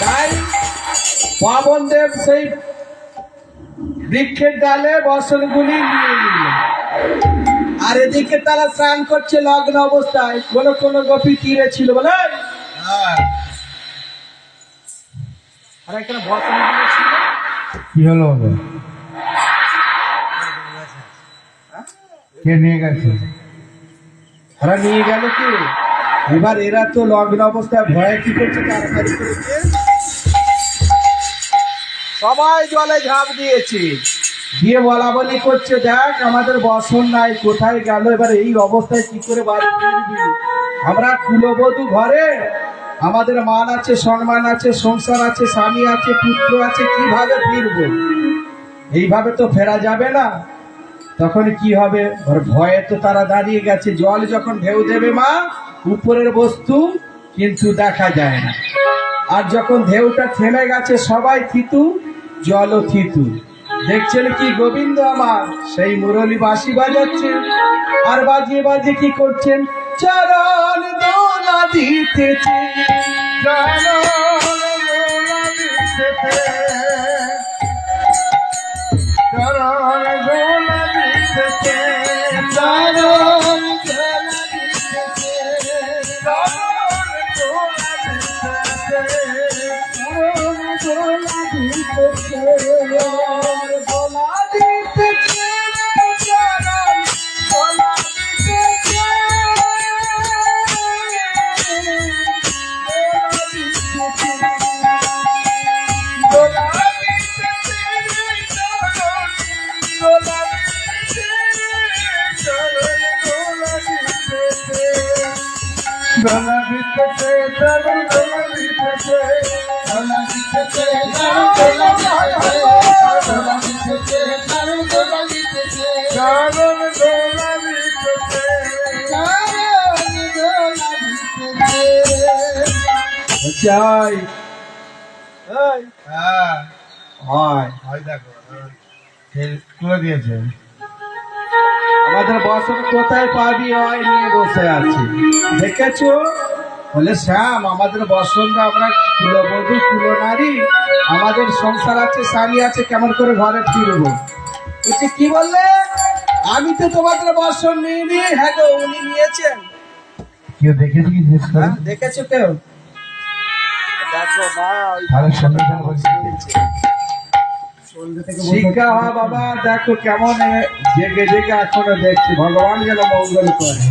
তাই পাবনদেব সেই বৃক্ষের ডালে বসনগুলি নিয়ে নিল, আর এদিকে তারা স্নান করছে লগ্ন অবস্থায়। কোন কোন গোপী তীরে ছিল বলে, আর এখানে বসনগুলো ছিল। কি হলো? কে নিয়ে গেছে? ওরা নিয়ে গেল কি? এবার এরা তো লগ্ন অবস্থায় ভয়ে কি করছে, তাড়াতাড়ি করেছে, সবাই জলে ঝাঁপ দিয়েছে, দিয়ে বলা বলি করছে, দেখ আমাদের বসন নাই, কোথায় গেল? এবার এই অবস্থায় কি করে বাড়ি ফিরবি? আমরা কুলবধূ ঘরে, আমাদের মান আছে, সম্মান আছে, সংসার আছে, স্বামী আছে, পুত্র আছে, কিভাবে ফিরবো? এইভাবে তো ফেরা যাবে না। তখন কি হবে? ওর ভয়ে তো তারা দাঁড়িয়ে গেছে। জল যখন ঢেউ দেবে মা, উপরের বস্তু কিন্তু দেখা যায় না, আর যখন ঢেউটা থেমে গেছে সবাই থিতু, জলও থিতু। দেখছেন কি গোবিন্দ আমার সেই মুরলী বাঁশি বাজাচ্ছেন, আর বাজিয়ে বাজিয়ে কি করছেন? চরণ দোলা দিতেছে, চরণ দোলা দিতেছে, চরণ দোলা দিতেছে, চরণ দোলা দিতেছে, চাই তুলে দিয়েছে। আমাদের বসন কোথায় পাবি হয় নিয়ে বসে আছে, দেখেছো? বলে শ্যাম, আমাদের বসনটা আমরা কুলবধূ কুলনারী, আমাদের সংসার আছে, স্বামী আছে, কেমন করে ঘরে ফিরবো? বলছে কি বললে? আমি তো তোমাদের বসন নিইনি। হ্যাঁ গো, উনি নিয়েছেন। কেউ দেখেছি কি জিজ্ঞেস করে? দেখেছো কেউ? দেখো মা, তাহলে সঙ্গে কেন বলছি? শিক্ষা হওয়া বাবা, দেখো কেমন জেগে জেগে এখনো দেখছি। ভগবান যেন মঙ্গল করে।